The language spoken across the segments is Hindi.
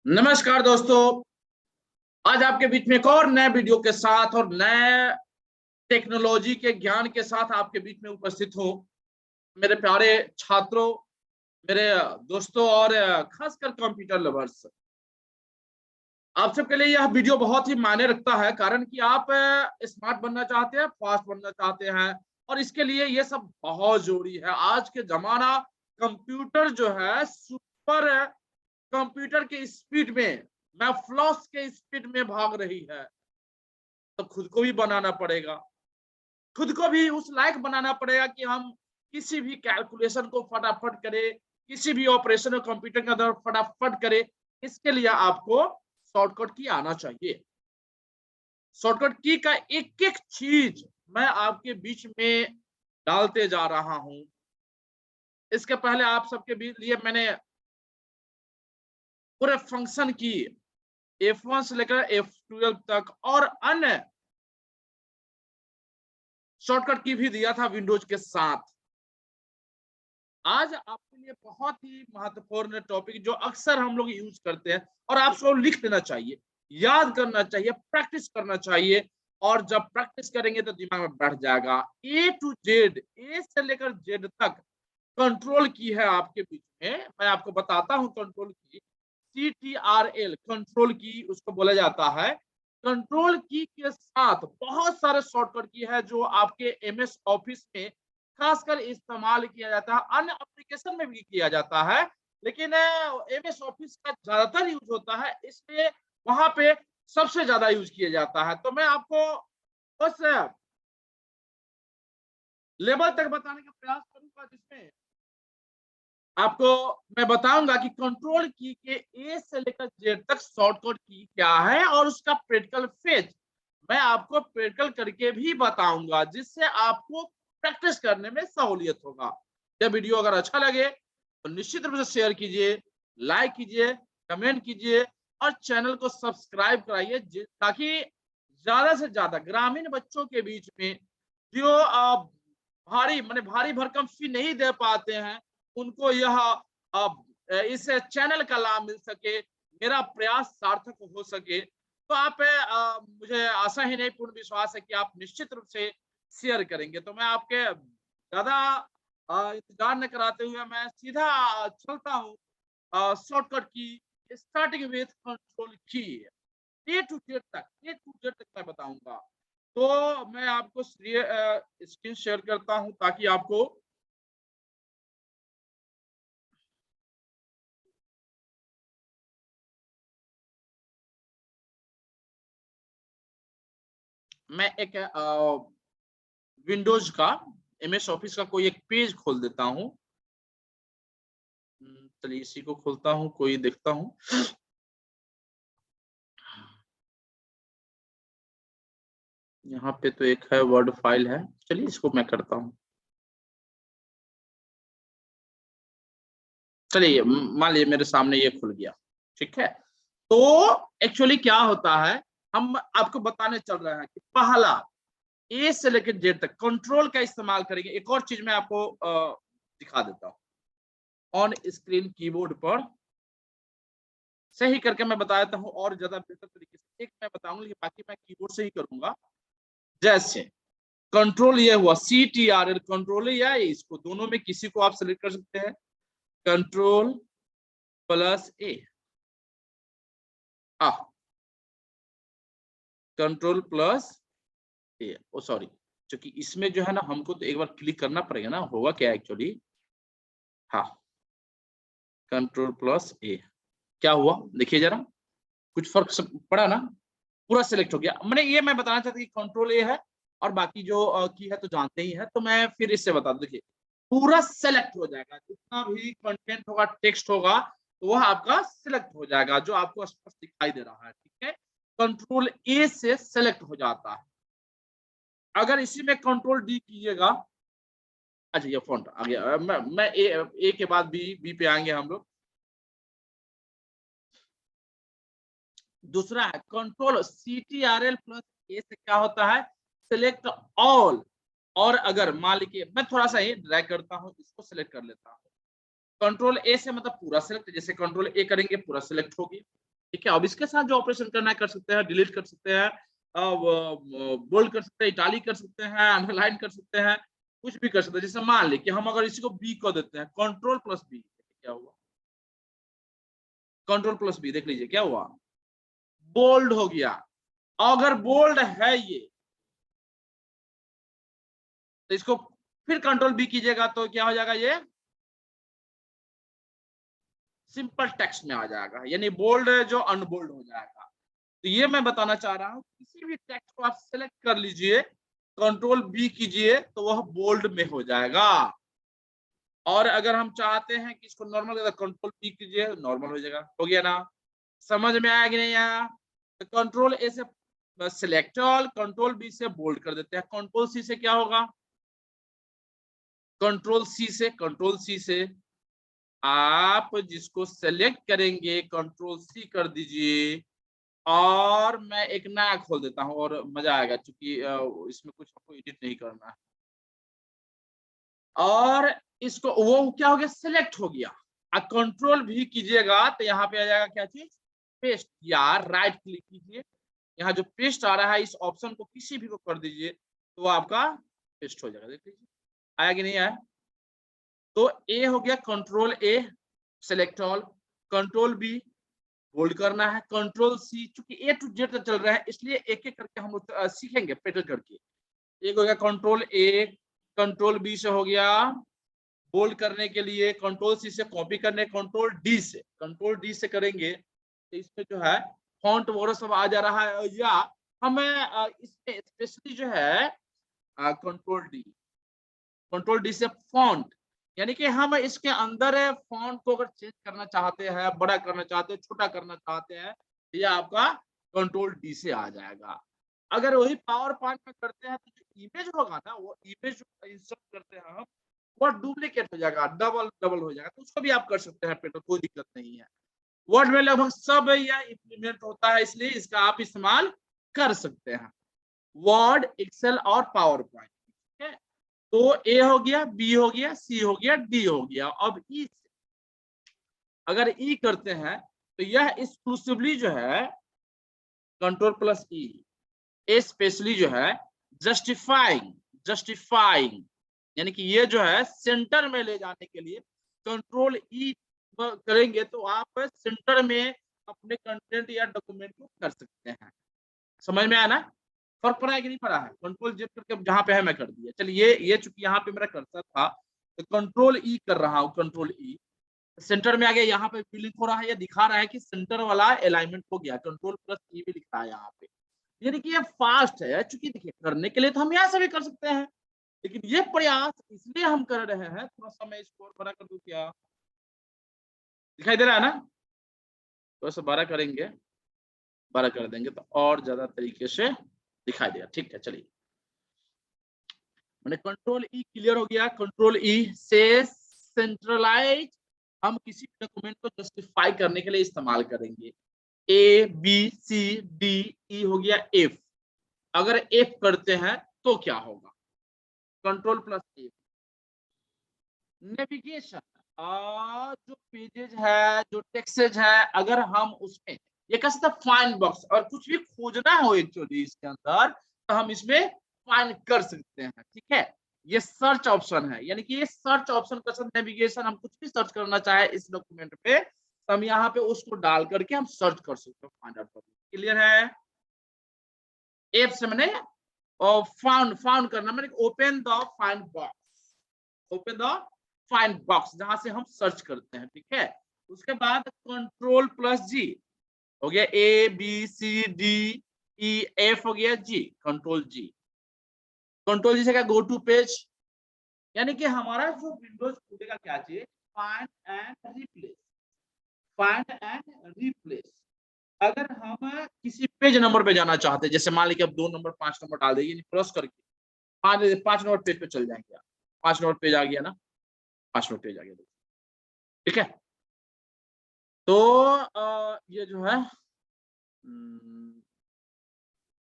नमस्कार दोस्तों, आज आपके बीच में एक और नए वीडियो के साथ और नए टेक्नोलॉजी के ज्ञान के साथ आपके बीच में उपस्थित हूं। मेरे प्यारे छात्रों, मेरे दोस्तों और खासकर कंप्यूटर लवर्स, आप सबके लिए यह वीडियो बहुत ही मायने रखता है। कारण कि आप स्मार्ट बनना चाहते हैं, फास्ट बनना चाहते हैं और इसके लिए ये सब बहुत जरूरी है। आज के जमाना कंप्यूटर जो है सुपर कंप्यूटर के स्पीड में, मैं फ्लॉस के स्पीड में भाग रही है। तो खुद को भी बनाना पड़ेगा, खुद को भी उस लायक बनाना पड़ेगा कि हम किसी भी कैलकुलेशन को फटाफट करें, किसी भी ऑपरेशन को कंप्यूटर के अंदर फटाफट करें। इसके लिए आपको शॉर्टकट की आना चाहिए। शॉर्टकट की का एक एक चीज मैं आपके बीच में डालते जा रहा हूं। इसके पहले आप सबके लिए मैंने पूरे फंक्शन की F1 से लेकर F12 तक और अन्य शॉर्टकट की भी दिया था विंडोज के साथ। आज आपके लिए बहुत ही महत्वपूर्ण टॉपिक जो अक्सर हम लोग यूज करते हैं और आप सब लिख देना चाहिए, याद करना चाहिए, प्रैक्टिस करना चाहिए। और जब प्रैक्टिस करेंगे तो दिमाग में बैठ जाएगा। ए टू जेड, ए से लेकर जेड तक कंट्रोल की है आपके बीच में। मैं आपको बताता हूं कंट्रोल की। CTRL कंट्रोल की उसको बोला जाता है। कंट्रोल की के साथ बहुत सारे शॉर्टकट की है जो आपके MS ऑफिस में खासकर इस्तेमाल किया जाता है, अन्य एप्लीकेशन में भी किया जाता है, लेकिन MS ऑफिस का ज्यादातर यूज होता है, इसलिए वहां पे सबसे ज्यादा यूज किया जाता है। तो मैं आपको बस लेवल तक बताने का प्रयास करूंगा जिसमें आपको मैं बताऊंगा कि कंट्रोल की के ए से लेकर जेड तक शॉर्टकट की क्या है और उसका प्रैक्टिकल फेज मैं आपको प्रैक्टिकल करके भी बताऊंगा, जिससे आपको प्रैक्टिस करने में सहूलियत होगा। यह वीडियो अगर अच्छा लगे तो निश्चित रूप से शेयर कीजिए, लाइक कीजिए, कमेंट कीजिए और चैनल को सब्सक्राइब कराइए, ताकि ज्यादा से ज्यादा ग्रामीण बच्चों के बीच में जो भारी भरकम फी नहीं दे पाते हैं, उनको यह इस चैनल का लाभ मिल सके, मेरा प्रयास सार्थक हो सके। तो आप मुझे आशा ही नहीं पूर्ण विश्वास है कि आप निश्चित रूप से शेयर करेंगे। तो मैं आपके ज्यादा इंतजार न कराते हुए मैं सीधा चलता हूँ शॉर्टकट की, स्टार्टिंग विथ कंट्रोल की। ए टू जेड तक मैं बताऊंगा। तो मैं आपको स्क्रीन शेयर करता हूं ताकि आपको मैं एक विंडोज का MS ऑफिस का कोई एक पेज खोल देता हूं। चलिए इसी को खोलता हूं, कोई देखता हूं। यहाँ पे तो एक है, वर्ड फाइल है। चलिए इसको मैं करता हूँ। चलिए मान लीजिए मेरे सामने ये खुल गया, ठीक है। तो एक्चुअली क्या होता है, हम आपको बताने चल रहे हैं कि पहला ए से लेकर जेड तक कंट्रोल का इस्तेमाल करेंगे। एक और चीज मैं आपको दिखा देता हूँ ऑन स्क्रीन कीबोर्ड पर सही करके मैं बता देता हूँ और ज्यादा बेहतर तरीके से। एक मैं बताऊंगा कि बाकी मैं कीबोर्ड से ही करूंगा। जैसे कंट्रोल ये हुआ, CTRL कंट्रोल या इसको दोनों में किसी को आप सेलेक्ट कर सकते हैं। कंट्रोल प्लस ए, कंट्रोल प्लस ए, ओ सॉरी, क्योंकि इसमें जो है ना हमको तो एक बार क्लिक करना पड़ेगा ना, होगा क्या एक्चुअली। हाँ, कंट्रोल प्लस ए, क्या हुआ देखिए जरा, कुछ फर्क पड़ा ना, पूरा सिलेक्ट हो गया। मैंने ये मैं बताना चाहता कि कंट्रोल ए है और बाकी जो की है तो जानते ही है। तो मैं फिर इससे बता दूं, देखिए पूरा सेलेक्ट हो जाएगा, जितना भी कंटेंट होगा, टेक्स्ट होगा, तो वह आपका सिलेक्ट हो जाएगा जो आपको स्पष्ट दिखाई दे रहा है, ठीक है। कंट्रोल ए से सेलेक्ट हो जाता है। अगर इसी में कंट्रोल डी कीजिएगा, अच्छा ये फॉन्ट आ गया। मैं ए के बाद बी पे आएंगे हम लोग। दूसरा है कंट्रोल CTRL प्लस ए से क्या होता है, सिलेक्ट ऑल। और अगर मान लीजिए मैं थोड़ा सा ही ड्रैग करता हूं, इसको सिलेक्ट कर लेता हूं, कंट्रोल ए से मतलब पूरा सेलेक्ट, जैसे कंट्रोल ए करेंगे पूरा सेलेक्ट होगी, ठीक है। अब इसके साथ जो ऑपरेशन करना है कर सकते हैं, डिलीट कर सकते हैं, बोल्ड कर सकते हैं, इटाली कर सकते हैं, अंडरलाइन कर सकते हैं, कुछ भी कर सकते हैं। जैसे मान ली कि हम अगर इसी को बी कर देते हैं, कंट्रोल प्लस बी, क्या हुआ, कंट्रोल प्लस बी, देख लीजिए क्या हुआ, बोल्ड हो गया। अगर बोल्ड है ये तो इसको फिर कंट्रोल बी कीजिएगा तो क्या हो जाएगा, ये सिंपल टेक्स्ट में आ जाएगा, यानी बोल्ड जो अनबोल्ड हो जाएगा। तो ये मैं बताना चाह रहा हूं, किसी भी टेक्स्ट को आप सिलेक्ट कर लीजिए, कंट्रोल बी कीजिए तो वह बोल्ड में हो जाएगा। और अगर हम चाहते हैं कि इसको नॉर्मल, कंट्रोल बी कीजिए, नॉर्मल हो जाएगा। हो गया ना, समझ में आया कि नहीं आया? तो कंट्रोल ए से सिलेक्ट ऑल, कंट्रोल बी से बोल्ड कर देते हैं, कंट्रोल सी से क्या होगा, कंट्रोल सी से आप जिसको सेलेक्ट करेंगे कंट्रोल सी कर दीजिए, और मैं एक नया खोल देता हूं और मजा आएगा, क्योंकि इसमें कुछ आपको एडिट नहीं करना है। और इसको वो क्या हो गया, सिलेक्ट हो गया। अब कंट्रोल भी कीजिएगा तो यहाँ पे आ जाएगा क्या चीज, पेस्ट, या राइट क्लिक कीजिए, यहाँ जो पेस्ट आ रहा है इस ऑप्शन को किसी भी को कर दीजिए तो आपका पेस्ट हो जाएगा। देख लीजिए आया कि नहीं आया? तो ए हो गया, control A select all, control B hold करना है, कंट्रोल सी, चूंकि ए टू जेड चल रहा है इसलिए एक एक करके हम सीखेंगे पैटर्न करके। एक हो गया कंट्रोल ए, कंट्रोल बी से हो गया बोल्ड करने के लिए, कंट्रोल सी से कॉपी करने, कंट्रोल डी से करेंगे तो इसमें जो है फॉन्ट वगैरह सब आ जा रहा है, या हमें इसमें स्पेशली जो है कंट्रोल डी से फॉन्ट, यानी कि हम इसके अंदर फॉन्ट को अगर चेंज करना चाहते हैं, बड़ा करना चाहते हैं, छोटा करना चाहते हैं, ये आपका कंट्रोल डी से आ जाएगा। अगर वही पावर पॉइंट में करते हैं तो जो इमेज होगा ना, वो इमेज इंसर्ट करते हैं हम, वो डुप्लीकेट हो जाएगा, डबल हो जाएगा, तो उसको भी आप कर सकते हैं पेटर, कोई दिक्कत नहीं है। वर्ड में लगभग सब यह इम्प्लीमेंट होता है, इसलिए इसका आप इस्तेमाल कर सकते हैं, वर्ड, एक्सेल और पावर पॉइंट, ठीक है। तो ए हो गया, बी हो गया, सी हो गया, डी हो गया। अब ई, अगर ई करते हैं तो यह एक्सक्लूसिवली जो है कंट्रोल प्लस ई, स्पेशली जो है जस्टिफाइंग, यानी कि ये जो है सेंटर में ले जाने के लिए कंट्रोल ई करेंगे तो आप सेंटर में अपने कंटेंट या डॉक्यूमेंट को कर सकते हैं। समझ में आया ना? फर्क पड़ा है कि नहीं पड़ा है? कंट्रोल जेड करके जहां पे है मैं कर दिया। चलिए ये चूंकि यहाँ पे मेरा कर्सर था तो कंट्रोल ई कर रहा हूँ, कंट्रोल ई सेंटर में आ गया, यहाँ पे फिलिंग हो रहा है, ये दिखा रहा है कि सेंटर वाला अलाइनमेंट हो गया, कंट्रोल प्लस ई भी लिख रहा है यहाँ पे, यानी कि ये फास्ट है। चूंकि देखिए करने के लिए तो हम यहाँ से भी कर सकते हैं, लेकिन ये प्रयास इसलिए हम कर रहे हैं, थोड़ा सा मैं इसको और बड़ा कर दूं, क्या दिखाई दे रहा है ना? थोड़ा सा बड़ा करेंगे, बड़ा कर देंगे तो और ज्यादा तरीके से दिखाई देगा। ठीक है, चलिए मैंने कंट्रोल ई क्लियर हो गया। कंट्रोल ई से सेंट्रलाइज हम किसी डॉक्यूमेंट को जस्टिफाई करने के लिए इस्तेमाल करेंगे। ए बी सी डी ई हो गया एफ, अगर एफ करते हैं तो क्या होगा, कंट्रोल प्लस एफ, नेविगेशन, जो पेजेज है, जो टेक्सेज है, अगर हम उसमें ये कह सकते फाइंड बॉक्स, और कुछ भी खोजना हो एक्चुअली इसके अंदर तो हम इसमें फाइंड कर सकते हैं, ठीक है। ये सर्च ऑप्शन है, यानी कि ये सर्च ऑप्शन का सब नेविगेशन, हम कुछ भी सर्च करना चाहे इस डॉक्यूमेंट पे तो हम यहाँ पे उसको डाल करके हम सर्च कर सकते हैं, फाइंड आउट कर सकते हैं। क्लियर है? एप से मैंने फाउंड करना, मैंने open the find box, open the find box जहां से हम सर्च करते हैं, ठीक है। उसके बाद कंट्रोल प्लस जी हो गया, A B C D E F हो गया जी, कंट्रोल जी से क्या, गो टू पेज, यानी कि हमारा जो विंडोज खुलेगा क्या चाहिए, फाइंड एंड रिप्लेस। अगर हम किसी पेज नंबर पे जाना चाहते हैं, जैसे मान लीजिए अब 2 नंबर 5 नंबर डाल देंगे, प्लस करके 5 नंबर पेज पे चल जाएंगे, 5 नंबर पेज आ गया ना, 5 नंबर पेज आ गया, ठीक है। तो ये जो है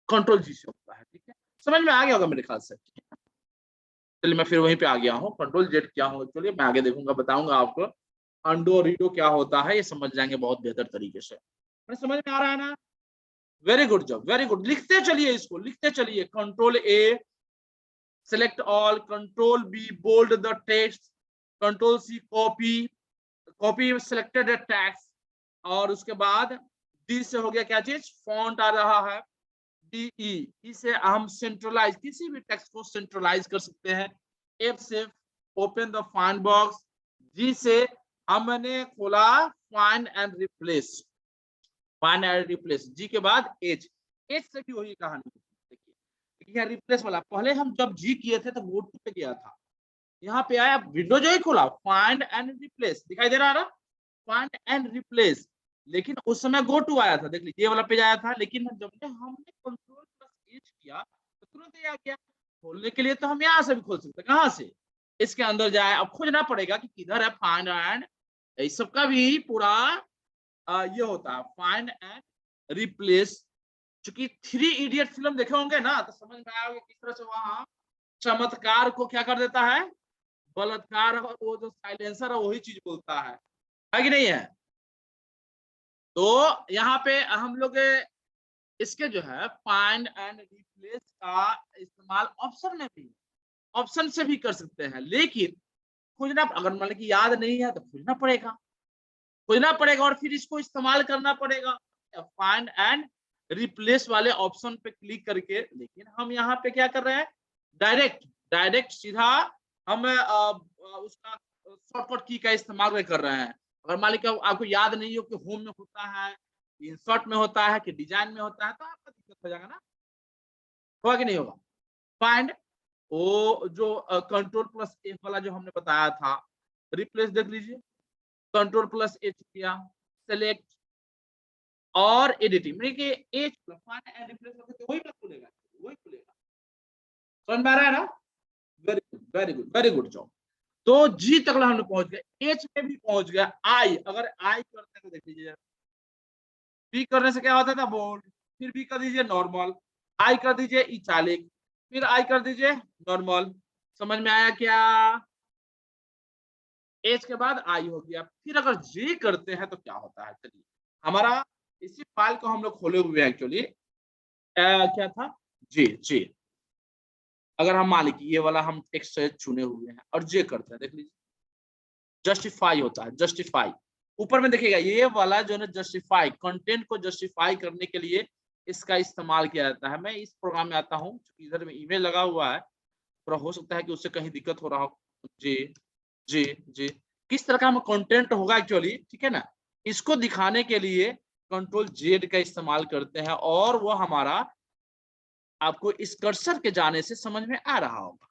कंट्रोल जी से होता है, ठीक है। समझ में आ गया होगा मेरे ख्याल से। चलिए मैं फिर वहीं पे आ गया हूँ, कंट्रोल जेड क्या होगा चलिए मैं आगे देखूंगा, बताऊंगा आपको। अंडो और रीडो क्या होता है ये समझ जाएंगे बहुत बेहतर तरीके से। समझ में आ रहा है ना? Very good job, very good. लिखते चलिए, इसको लिखते चलिए। Control A select all, control B bold the text, control C copy selected text, और उसके बाद D से हो गया क्या चीज, फॉन्ट आ रहा है DE, इसे हम सेंट्रलाइज, किसी भी टेक्स्ट को सेंट्रलाइज कर सकते हैं। F से open the find box, G से हमने खोला find and replace, find and replace, G के बाद H से भी वही कहानी। देखिए रिप्लेस वाला, पहले हम जब जी किए थे तो गो टू पे गया था, यहाँ पे आया विंडो जो ही खोला फाइंड एंड रिप्लेस, दिखाई दे रहा है फाइंड एंड रिप्लेस, लेकिन उस समय गो टू आया था। देख लीजिए ये वाला पेज आया था, लेकिन जब हमने कंट्रोल प्लस एच किया तो तुरंत ये आ गया। खोलने के लिए तो हम यहाँ से भी खोल सकते हैं, कहाँ से, इसके अंदर जाए, अब खोजना पड़ेगा कि किधर है फाइंड एंड, इस सबका भी पूरा ये होता है फाइंड एंड रिप्लेस। चूंकि 3 इडियट फिल्म देखे होंगे ना तो समझ में आएगा किस तरह से वहां चमत्कार को क्या कर देता है, बलात्कार, और वो जो साइलेंसर है वही चीज बोलता है कि नहीं है। तो यहाँ पे हम लोग इसके जो है फाइंड एंड रिप्लेस का इस्तेमाल ऑप्शन में भी, ऑप्शन से भी कर सकते हैं, लेकिन खोजना, अगर मान लीजिए याद नहीं है तो खोजना पड़ेगा, खोजना पड़ेगा और फिर इसको इस्तेमाल करना पड़ेगा फाइंड एंड रिप्लेस वाले ऑप्शन पे क्लिक करके। लेकिन हम यहाँ पे क्या कर रहे हैं, डायरेक्ट सीधा हम उसका शॉर्टकट की का इस्तेमाल कर रहे हैं। अगर मान लीजिए आपको याद नहीं हो कि होम में होता है, इंसर्ट में होता है, कि डिजाइन में होता है, तो आपका दिक्कत हो जाएगा ना, होगा कि नहीं होगा। फाइंड वो जो कंट्रोल प्लस एफ वाला जो हमने बताया था, रिप्लेस देख लीजिए, कंट्रोल प्लस एच किया, सेलेक्ट और एडिटिंग, कि एच फाइंड एंड रिप्लेस करके वही खुलेगा, वही खुलेगा। समझ में आ रहा है ना? Very good, very good, very good job. तो जी तक हम लोग पहुंच गए, एच में भी पहुंच गया। आई, अगर आई करते तो देख लीजिए, बी करने से क्या होता था, बोल्ड, फिर बी कर दीजिए नॉर्मल, आई कर दीजिए इटैलिक, फिर आई कर दीजिए नॉर्मल। समझ में आया क्या? एच के बाद आई हो गया। फिर अगर जे करते हैं तो क्या होता है, चलिए हमारा इसी फाइल को हम लोग खोले हुए हैं एक्चुअली, क्या था, जे जे। अगर हम मान लीजिए ये वाला हम टेक्स्ट से चुने हुए हैं और जे करते हैं, देख लीजिए जस्टिफाई होता है, जस्टिफाई ऊपर में देखिएगा, ये वाला जो है जस्टिफाई, कंटेंट को जस्टिफाई करने के लिए इसका इस्तेमाल किया जाता है। मैं इस प्रोग्राम में आता हूँ, इधर में ईमेल लगा हुआ है, थोड़ा हो सकता है कि उससे कहीं दिक्कत हो रहा हो। जे जे जे किस तरह का हम कंटेंट होगा एक्चुअली, ठीक है ना, इसको दिखाने के लिए कंट्रोल जेड का इस्तेमाल करते हैं, और वो हमारा आपको इस कर्सर के जाने से समझ में आ रहा होगा।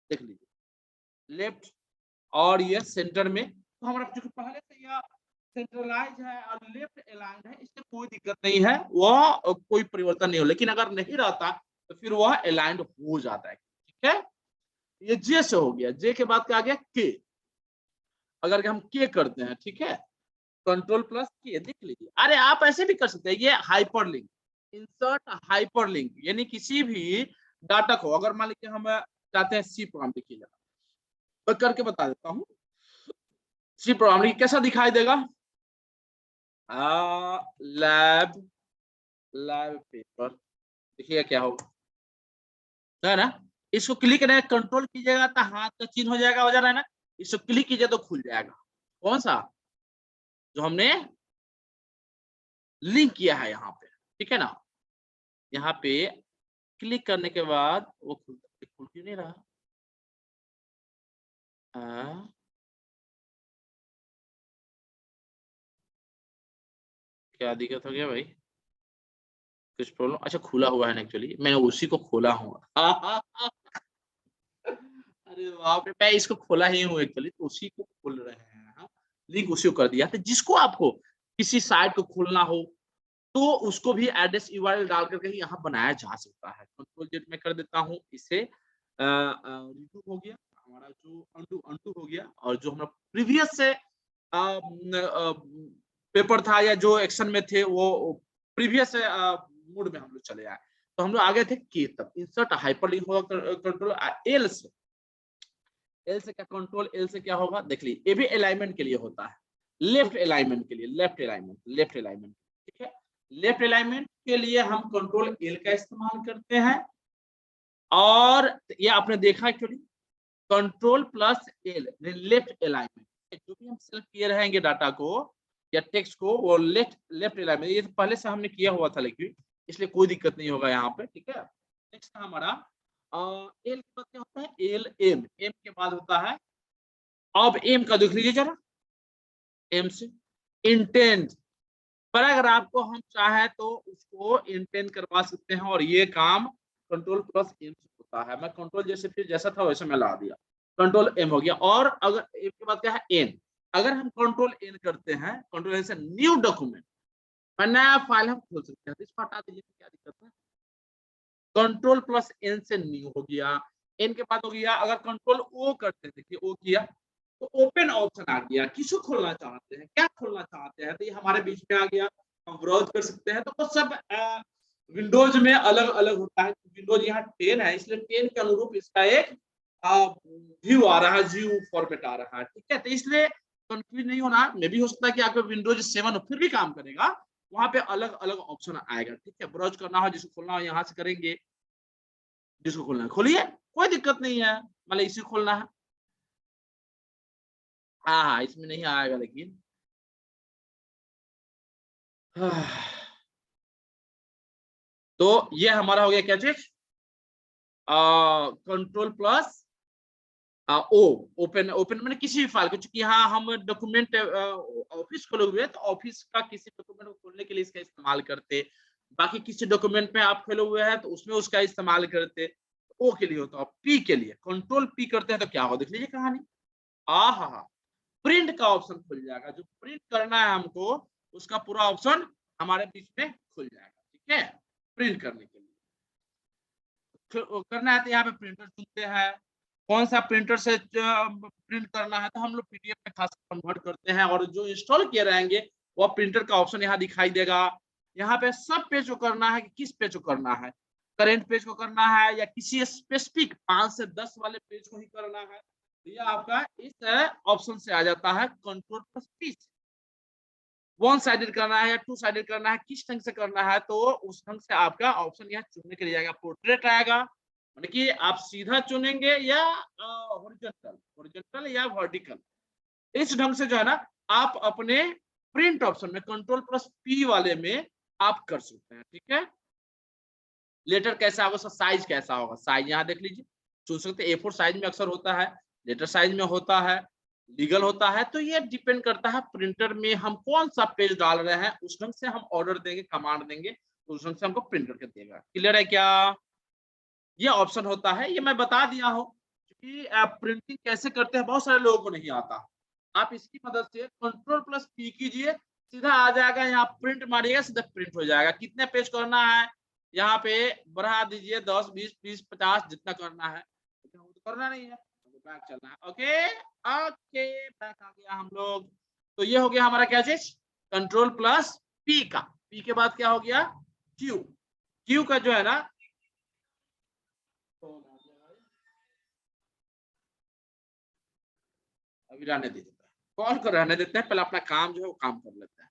देख लीजिए लेफ्ट और ये सेंटर में, तो हमारा जो पहले से यह सेंट्रलाइज है और लेफ्ट अलाइंड है, इससे कोई दिक्कत नहीं है, वह कोई परिवर्तन नहीं हो। लेकिन अगर नहीं रहता तो फिर वह अलाइंड हो जाता है, ठीक है। ये जे से हो गया, जे के बाद क्या आ गया, के। अगर हम के करते हैं, ठीक है, कंट्रोल प्लस के, देख लीजिए। अरे आप ऐसे भी कर सकते हैं, ये हाइपरलिंक, इंसर्ट हाइपरलिंक, यानी किसी भी डाटा को, अगर मान लीजिए हम चाहते हैं सी प्रोग्राम, देखिए मैं करके बता देता हूँ। सी प्रोग्राम कैसा दिखाई देगा, लैब लैब पेपर, देखिए क्या होगा, है ना। इसको क्लिक करें, कंट्रोल कीजिएगा तो हाथ का चिन्ह हो जाएगा, हो जा रहा है ना। इसको क्लिक कीजिए तो खुल जाएगा, कौन सा, जो हमने लिंक किया है यहाँ पे, ठीक है ना। यहाँ पे क्लिक करने के बाद वो खुल क्यों नहीं रहा, क्या दिक्कत हो गया भाई, कुछ प्रॉब्लम, अच्छा खुला हुआ है एक्चुअली, मैंने उसी को खोला हूँ। अरे बाप रे, मैं इसको खोला ही हूँ एक्चुअली, तो उसी को खोल रहे हैं, लिंक उसी को कर दिया। तो जिसको आपको किसी साइट को खोलना हो तो उसको भी एड्रेस यूआरएल डाल करके यहाँ बनाया जा सकता है। कंट्रोल जेड में कर देता हूँ इसे, रिमूव हो गया हमारा, जो अंडू अंडू हो गया, और जो हमारा प्रीवियस से पेपर था या जो एक्शन में थे वो प्रीवियस मोड में हम लोग चले आए। तो हम लोग आगे थे के तक, इंसर्ट हाइपरलिंक होगा, कंट्रोल एल से, एल से क्या, कंट्रोल एल से क्या होगा, देख लीजिए ये भी अलाइनमेंट के लिए होता है। लेफ्ट अलाइनमेंट के लिए, लेफ्ट अलाइनमेंट, ठीक है। लेफ्ट अलाइनमेंट के लिए हम कंट्रोल एल का इस्तेमाल करते हैं, और ये आपने देखा actually control plus L left alignment, जो भी हम सेलेक्ट किए रहेंगे डाटा को या टेक्स्ट को, वो लेफ्ट लेफ्ट अलाइनमेंट, ये तो पहले से हमने किया हुआ था लेकिन, इसलिए कोई दिक्कत नहीं होगा यहाँ पे, ठीक है। नेक्स्ट हमारा एल के बाद क्या होता है, एल एम, एम के बाद होता है, अब एम का देख लीजिए जरा, एम से इंटेंट, पर अगर आपको हम चाहे तो उसको इंटेंट करवा सकते हैं, और ये काम कंट्रोल प्लस एम से होता है। मैं कंट्रोल जैसे फिर जैसा था वैसे मैं ला दिया, कंट्रोल एम हो गया। और अगर एम के बाद क्या है, एन, अगर हम कंट्रोल एन करते हैं, कंट्रोल एन से न्यू डॉक्यूमेंट, नया फाइल हम खोल सकते हैं, तो इसको हटा दीजिए, क्या दिक्कत है। कंट्रोल प्लस एन से न्यू हो गया, एन के बाद हो गया, अगर कंट्रोल ओ करते हैं, देखिए ओ किया तो ओपन ऑप्शन आ गया, किसको खोलना चाहते हैं, क्या खोलना चाहते हैं, तो ये हमारे बीच में आ गया, हम ब्राउज कर सकते हैं। तो वो सब विंडोज में अलग अलग होता है, विंडोज यहाँ 10 है, इसलिए 10 के अनुरूप इसका एक व्यू आ रहा है, व्यू फॉर्मेट आ रहा है, ठीक है। तो इसलिए कंफ्यूज नहीं होना, मे भी हो सकता है कि आपका विंडोज 7 हो फिर भी काम करेगा, वहां पे अलग अलग ऑप्शन आएगा, ठीक है। ब्राउज करना हो, जिसको खोलना हो यहाँ से करेंगे, जिसको खोलना है खोलिए, कोई दिक्कत नहीं है, मतलब इसी खोलना है, हाँ इसमें नहीं आएगा लेकिन तो ये हमारा हो गया क्या चीज, control plus O, open, open मैंने किसी भी फाइल को, चूंकि यहाँ हम डॉक्यूमेंट ऑफिस खोले हुए हैं, तो ऑफिस का किसी डॉक्यूमेंट को खोलने के लिए इसका इस्तेमाल करते, बाकी किसी डॉक्यूमेंट में आप खोले हुए हैं तो उसमें उसका इस्तेमाल करते, ओ के लिए होता है। पी के लिए कंट्रोल पी करते हैं तो क्या हो, देख लीजिए कहानी, हाँ प्रिंट का ऑप्शन खुल जाएगा, जो प्रिंट करना है हमको उसका पूरा ऑप्शन हमारे बीच में खुल जाएगा, ठीक है। प्रिंट करने के लिए करना है तो यहाँ पे प्रिंटर चुनते हैं, कौन सा प्रिंटर से प्रिंट करना है, तो हम लोग पीडीएफ में खास कन्वर्ट करते हैं, और जो इंस्टॉल किए रहेंगे वो प्रिंटर का ऑप्शन यहाँ दिखाई देगा। यहाँ पे सब पेज को करना है कि किस पेज को करना है, करेंट पेज को करना है या किसी स्पेसिफिक 5 से 10 वाले पेज को ही करना है, तो ये आपका इस ऑप्शन से आ जाता है, control plus P. One sided करना है या टू साइडेड करना है, किस ढंग से करना है, तो उस ढंग से आपका ऑप्शन यहाँ चुनने के लिए जाएगा। पोर्ट्रेट आएगा, मतलब कि आप सीधा चुनेंगे या हॉरिजॉन्टल, हॉरिजॉन्टल या वर्टिकल, इस ढंग से जो है ना आप अपने प्रिंट ऑप्शन में कंट्रोल प्लस पी वाले में आप कर सकते हैं, ठीक है। लेटर कैसा होगा, उसका साइज कैसा होगा, साइज यहाँ देख लीजिए, चुन सकते हैं। A4 साइज में अक्सर होता है, लेटर साइज में होता है, लीगल होता है, तो ये डिपेंड करता है प्रिंटर में हम कौन सा पेज डाल रहे हैं, उस ढंग से हम ऑर्डर देंगे, कमांड देंगे, तो उस ढंग से हमको प्रिंट करके देगा। क्लियर है क्या, ये ऑप्शन होता है, ये मैं बता दिया हूँ कि प्रिंटिंग कैसे करते हैं, बहुत सारे लोगों को नहीं आता। आप इसकी मदद से कंट्रोल प्लस पी कीजिए, सीधा आ जाएगा, यहाँ प्रिंट मारिएगा, सीधा प्रिंट हो जाएगा। कितने पेज करना है, यहाँ पे बढ़ा दीजिए, 10 20 30 50 जितना करना है, लेकिन वो तो करना नहीं है, बैक चलना है। ओके ओके, बैक आ गया हम लोग। तो ये हो गया हमारा क्या चीज, कंट्रोल प्लस पी का। पी के बाद क्या हो गया, क्यू। क्यू का जो है ना, अभी रहने दे देता है, कॉल को रहने देते हैं, पहले अपना काम जो है वो काम कर लेते हैं।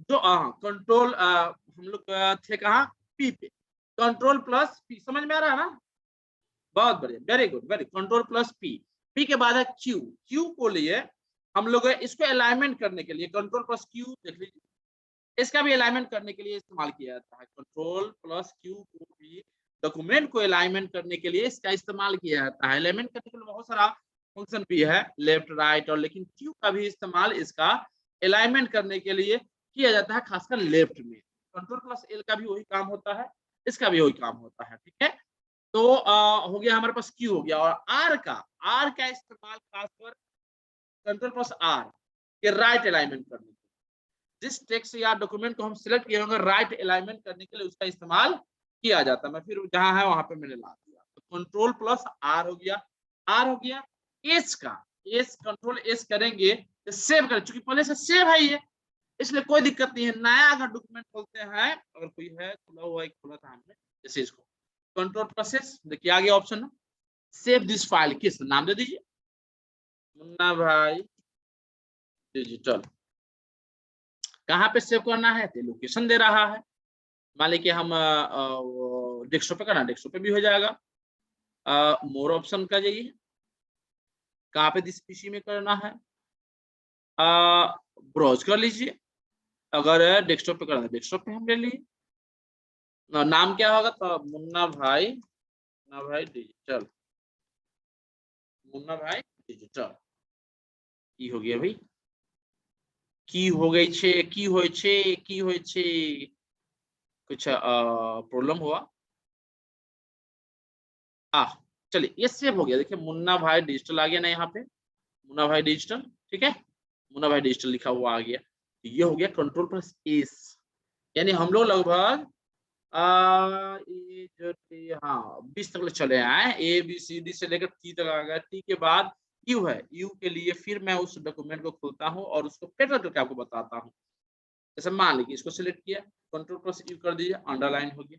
जो कंट्रोल हम लोग थे कहाँ, पी पे, कंट्रोल प्लस पी, समझ में आ रहा है ना, बहुत बढ़िया, very good, very control plus P. P के बाद है क्यू, क्यू को लिए हम लोग इसको अलाइनमेंट करने के लिए कंट्रोल प्लस क्यू, देख लीजिए इसका भी अलाइनमेंट करने के लिए इस्तेमाल किया जाता है। कंट्रोल प्लस क्यू को भी डॉक्यूमेंट को अलाइनमेंट करने के लिए इसका इस्तेमाल किया जाता है। अलाइनमेंट करने के लिए बहुत सारा फंक्शन भी है, लेफ्ट राइट, और लेकिन क्यू का भी इस्तेमाल इसका अलाइनमेंट करने के लिए किया जाता है, खासकर लेफ्ट में। कंट्रोल प्लस एल का भी वही काम होता है, इसका भी वही काम होता है, ठीक है। तो हो गया हमारे पास क्यू हो गया, और आर का इस्तेमाल खासकर कंट्रोल प्लस आर के राइट अलाइनमेंट करने, जिस टेक्स्ट या डॉक्यूमेंट को हम सिलेक्ट किए होंगे राइट अलाइनमेंट करने के लिए उसका इस्तेमाल किया जाता है। मैं फिर जहां है वहां पे मैंने ला दिया, तो कंट्रोल प्लस आर हो गया। आर हो गया एस का, एस कंट्रोल एस करेंगे तो सेव करें, चूंकि पहले से सेव है ये, इसलिए कोई दिक्कत नहीं है। नया अगर डॉक्यूमेंट खोलते हैं, अगर कोई है खुला हुआ, एक खुला था हमने, जैसे इसको कंट्रोल प्लस एस, देखिए आगे ऑप्शन है सेव दिस फाइल, किस नाम दे दीजिए, मुन्ना भाई डिजिटल। कहाँ पे सेव करना है, तो लोकेशन दे रहा है। मान लीजिए हम डेस्कटॉप पे करना, डेस्कटॉप पे भी हो जाएगा। मोर ऑप्शन का जाइए, कहाँ पे दिस पीसी में करना है, ब्राउज कर लीजिए। अगर डेस्कटॉप पे करना है, डेस्कटॉप पे हम ले लिए। नाम क्या होगा, तो मुन्ना भाई डिजिटल, मुन्ना भाई डिजिटल। की हो गया भाई, की हो गई छे, की होय छे, की होय छे, कुछ प्रॉब्लम हुआ। चलिए ये सेव हो गया। देखिए मुन्ना भाई डिजिटल आ गया ना यहाँ पे, मुन्ना भाई डिजिटल, ठीक है, मुन्ना भाई डिजिटल लिखा हुआ आ गया। तो ये हो गया कंट्रोल प्लस एस, यानी हम लोग लगभग हाँ 20 तक चले आए, ए बी सी डी से लेकर टी तक आ गया। टी के बाद यू है, यू के लिए फिर मैं उस डॉक्यूमेंट को खोलता हूँ और उसको पेटर करके आपको बताता हूँ। जैसे मान लीजिए इसको सिलेक्ट किया, कंट्रोल प्लस यू कर दीजिए, अंडरलाइन हो गया।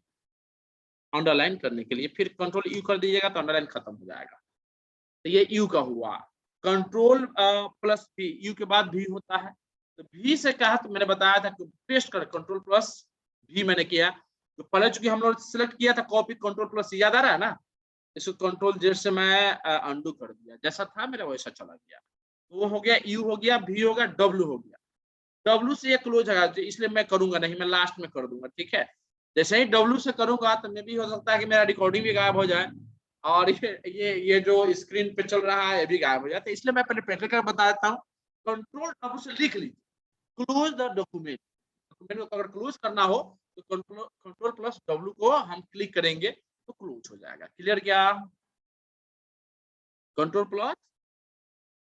अंडरलाइन करने के लिए फिर कंट्रोल यू कर दीजिएगा तो अंडरलाइन खत्म हो जाएगा। तो ये यू का हुआ। कंट्रोल प्लस भी, यू के बाद भी होता है। तो भी से कहा तो मैंने बताया था कि पेस्ट कर, कंट्रोल प्लस भी मैंने किया। तो पहले चूंकि हम लोग सिलेक्ट किया था कॉपी, कंट्रोल प्लस याद आ रहा है ना, इसको कंट्रोल जेड से मैं अंडू कर दिया, जैसा था मेरा वैसा चला गया। तो वो हो गया, यू हो गया, भी हो गया, डब्ल्यू हो गया। डब्ल्यू से ये क्लोज है, इसलिए मैं करूंगा नहीं, मैं लास्ट में कर दूंगा, ठीक है। जैसे ही डब्ल्यू से करूंगा तो मे भी हो सकता है कि मेरा रिकॉर्डिंग भी गायब हो जाए और ये जो स्क्रीन पे चल रहा है ये भी गायब हो जाता है। इसलिए मैं पहले प्रैक्टिकल कर बता देता हूँ। कंट्रोल डब्ल्यू से लिख लीजिए, क्लोज द डॉक्यूमेंट। डॉक्यूमेंट को अगर क्लोज करना हो तो कंट्रोल प्लस डब्ल्यू को हम क्लिक करेंगे तो क्लोज हो जाएगा। क्लियर क्या, कंट्रोल प्लस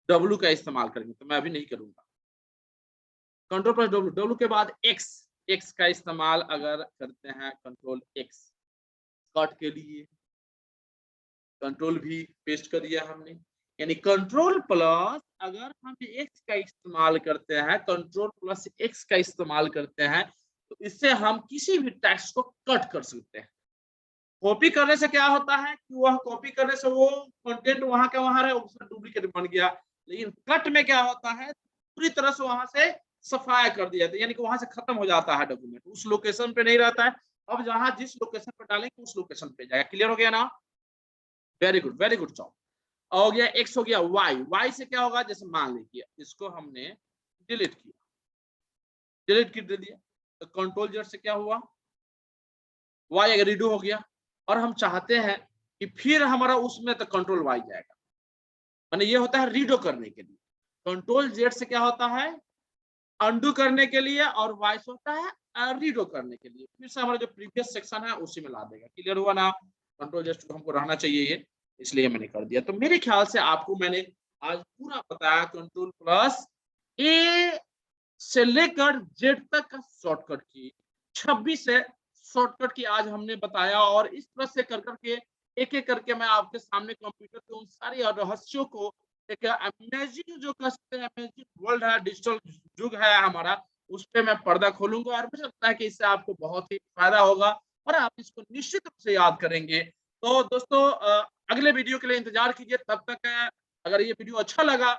डब्ल्यू का इस्तेमाल करेंगे, तो मैं अभी नहीं करूंगा। कंट्रोल प्लस डब्ल्यू, डब्ल्यू के बाद एक्स, एक्स का इस्तेमाल अगर करते हैं, कंट्रोल एक्स कट के लिए, कंट्रोल भी पेस्ट कर दिया हमने। यानी कंट्रोल प्लस अगर हम एक्स का इस्तेमाल करते हैं, कंट्रोल प्लस एक्स का इस्तेमाल करते हैं, तो इससे हम किसी भी टेक्स्ट को कट कर सकते हैं। कॉपी करने से क्या होता है कि वह कॉपी करने से वो कंटेंट वहां का वहां रहे, उसका डुप्लीकेट बन गया। लेकिन कट में क्या होता है, पूरी तरह से वहां से सफाया कर दिया जाता है, यानी कि वहां से खत्म हो जाता है डॉक्यूमेंट, उस लोकेशन पे नहीं रहता है। अब जहां जिस लोकेशन पे डालेंगे उस लोकेशन पे जाएगा। क्लियर हो गया ना, very good, very good job. हो गया एक्स, हो गया वाई। वाई से क्या होगा, जैसे मान लीजिए इसको हमने डिलीट किया, डिलीट कर दिया, तो कंट्रोल जेड से क्या हुआ, वाई अगर रीडू हो गया। और हम चाहते हैं कि फिर हमारा उसमें तो कंट्रोल वाई जाएगा, माने ये होता है रीडो करने के लिए। कंट्रोल जेड से क्या होता है, अंडू करने के लिए, और वाई से होता है रीडो करने के लिए। फिर से हमारा जो प्रीवियस सेक्शन है उसी में ला देगा। क्लियर हुआ ना, कंट्रोल जेड हमको रहना चाहिए ये, इसलिए मैंने कर दिया। तो मेरे ख्याल से आपको मैंने आज पूरा बताया कंट्रोल प्लस ए से लेकर जेड तक का शॉर्टकट की, 26 से शॉर्टकट की आज हमने बताया। और इस तरह से कर करके एक एक करके मैं आपके सामने कंप्यूटर के उन सारी रहस्यों को, एक अमेजिंग जो कह सकते हैं अमेजिंग वर्ल्ड है, डिजिटल युग है हमारा, उस पर मैं पर्दा खोलूंगा। और मुझे लगता है कि इससे आपको बहुत ही फायदा होगा और आप इसको निश्चित रूप से याद करेंगे। तो दोस्तों अगले वीडियो के लिए इंतजार कीजिए। तब तक अगर ये वीडियो अच्छा लगा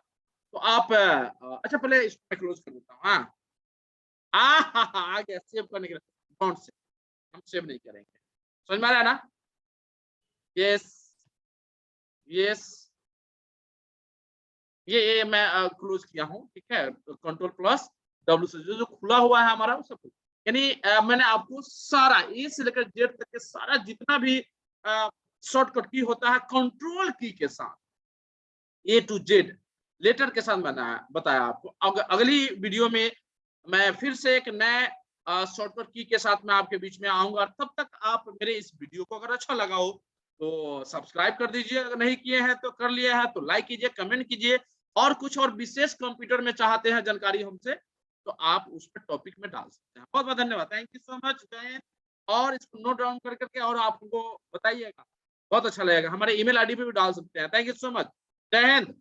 तो आप अच्छा पहले इसको मैं क्लोज कर देता हूँ। हाँ आ गया सेव करने के लिए, डोंट सेव, हम सेव नहीं करेंगे। समझ में आ रहा है ना, यस यस, ये मैं क्लोज किया हूँ, ठीक है। कंट्रोल प्लस डब्ल्यू से जो खुला हुआ है हमारा सब, यानी मैंने आपको सारा ए से लेकर जेड तक के सारा जितना भी शॉर्टकट की होता है कंट्रोल की के साथ, ए टू जेड लेटर के साथ बताया आपको। अगली वीडियो में मैं फिर से एक नए शॉर्टकट की के साथ मैं आपके बीच में आऊंगा। तब तक आप मेरे इस वीडियो को अगर अच्छा लगा हो तो सब्सक्राइब कर दीजिए, अगर नहीं किए हैं तो कर लिए हैं तो लाइक कीजिए, कमेंट कीजिए। और कुछ और विशेष कंप्यूटर में चाहते हैं जानकारी हमसे तो आप उस पर टॉपिक में डाल सकते हैं। बहुत बहुत धन्यवाद, थैंक यू सो मच। और इसको नोट डाउन कर करके और आपको बताइएगा, बहुत अच्छा लगेगा। हमारे ईमेल आईडी पे भी डाल सकते हैं। थैंक यू सो मच, जय हिंद।